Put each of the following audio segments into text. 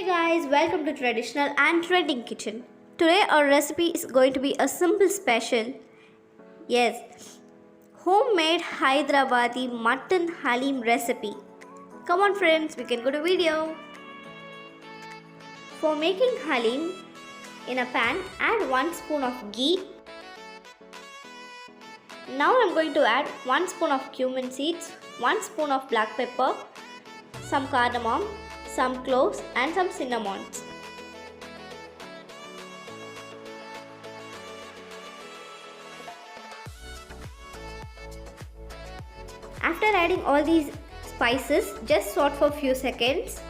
Hey guys, welcome to Traditional and Trending Kitchen. Today our recipe is going to be a simple special. Yes, homemade Hyderabadi mutton Haleem recipe. Come on friends, we can go to video. For making Haleem, in a pan add 1 spoon of ghee. Now I'm going to add 1 spoon of cumin seeds, 1 spoon of black pepper, some cardamom, some cloves and some cinnamons. After adding all these spices, just saute for a few seconds.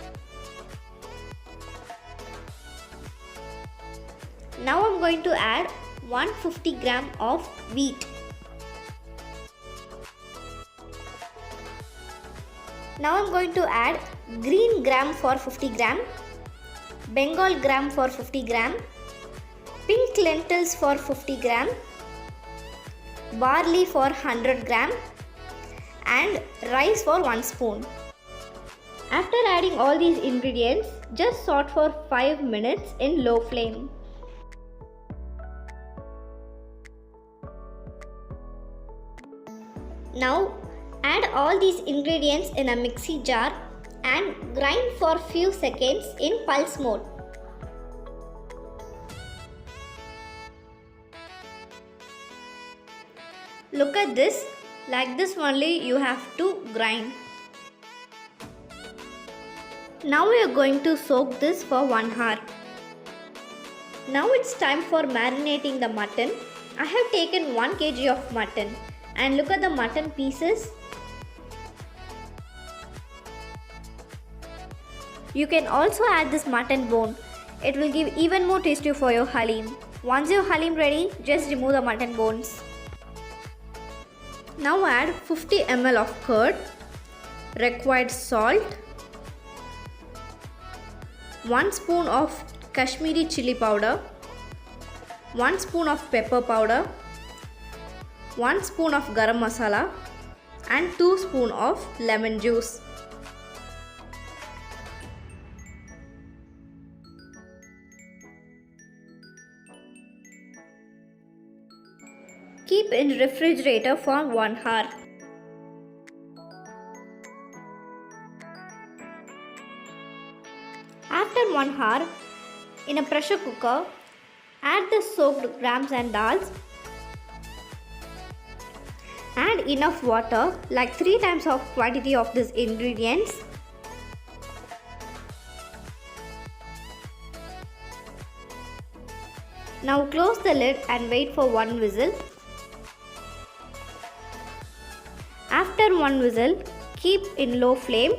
Now I'm going to add 150 gram of wheat. Now I'm going to add green gram for 50 gram, Bengal gram for 50 gram, pink lentils for 50 gram, barley for 100 gram and rice for 1 spoon. After adding all these ingredients, just saute for 5 minutes in low flame. Now add all these ingredients in a mixie jar and grind for few seconds in pulse mode. Look at this, like this only you have to grind. Now we are going to soak this for 1 hour. Now it's time for marinating the mutton. I have taken 1 kg of mutton and look at the mutton pieces. You can also add this mutton bone. It will give even more tasty for your Haleem. Once your Haleem ready, just remove the mutton bones. Now add 50 ml of curd, required salt, 1 spoon of Kashmiri chili powder, 1 spoon of pepper powder, 1 spoon of garam masala and 2 spoon of lemon juice. Keep in refrigerator for 1 hour. After 1 hour, in a pressure cooker, add the soaked grams and dals. Add enough water, like 3 times of quantity of these ingredients. Now close the lid and wait for 1 whistle. After 1 whistle, keep in low flame.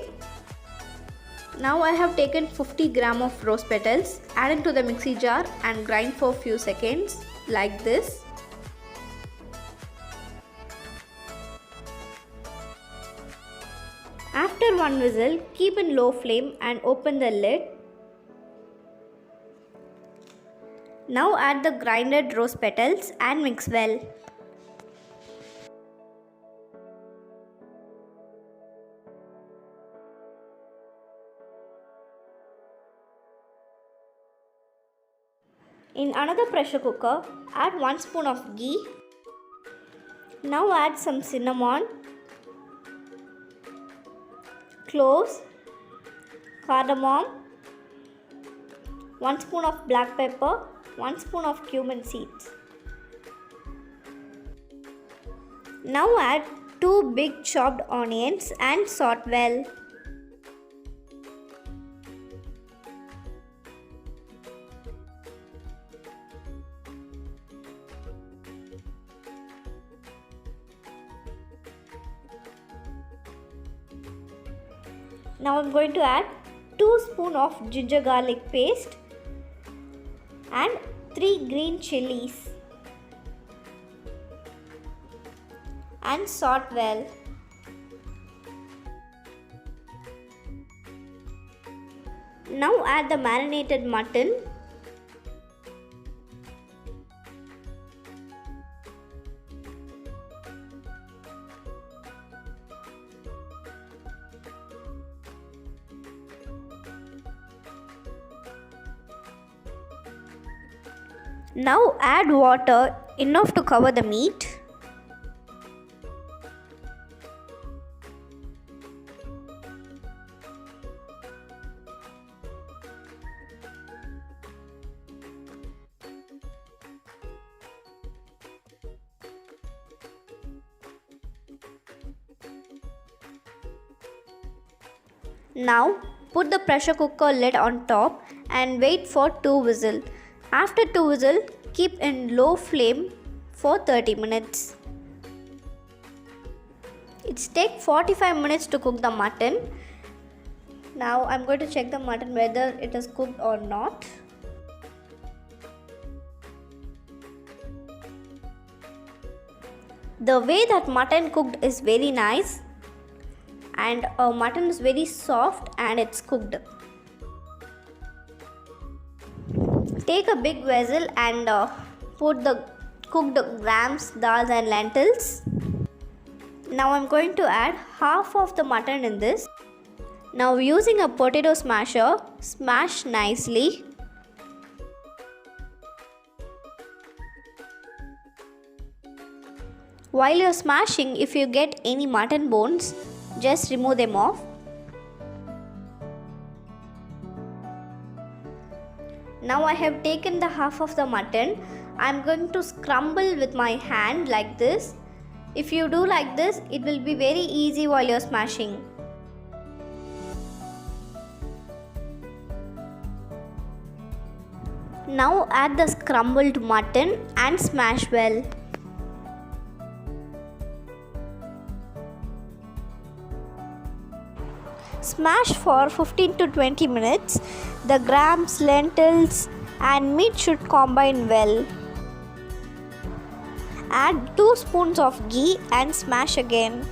Now I have taken 50 gram of rose petals, add into the mixie jar and grind for few seconds like this. After 1 whistle, keep in low flame and open the lid. Now add the grinded rose petals and mix well. In another pressure cooker, add 1 spoon of ghee. Now add some cinnamon, cloves, cardamom, 1 spoon of black pepper, 1 spoon of cumin seeds. Now add 2 big chopped onions and saute well. Now I'm going to add 2 spoons of ginger garlic paste and 3 green chilies and saute well. Now add the marinated mutton. Now add water enough to cover the meat. Now put the pressure cooker lid on top and wait for 2 whistles. After 2 whistles, keep in low flame for 30 minutes. It takes 45 minutes to cook the mutton. Now I'm going to check the mutton whether it is cooked or not. The way that mutton cooked is very nice, and mutton is very soft and it's cooked. Take a big vessel and put the cooked grams, dals and lentils. Now I'm going to add half of the mutton in this. Now using a potato smasher, smash nicely. While you're smashing, if you get any mutton bones, just remove them off. Now I have taken the half of the mutton. I'm going to scramble with my hand like this. If you do like this, it will be very easy while you're smashing. Now add the scrambled mutton and smash well. Smash for 15 to 20 minutes. The grams, lentils and meat should combine well. Add 2 spoons of ghee and smash again.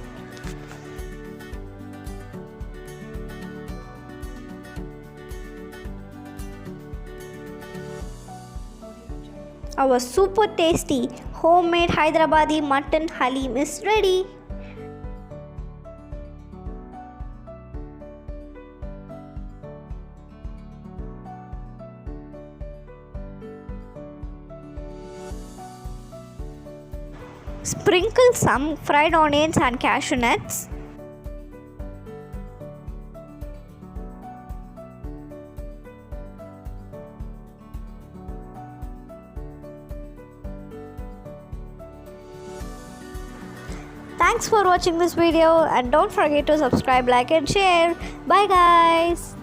Our super tasty homemade Hyderabadi mutton Haleem is ready. Sprinkle some fried onions and cashew nuts. Thanks for watching this video and don't forget to subscribe, like and share. Bye guys.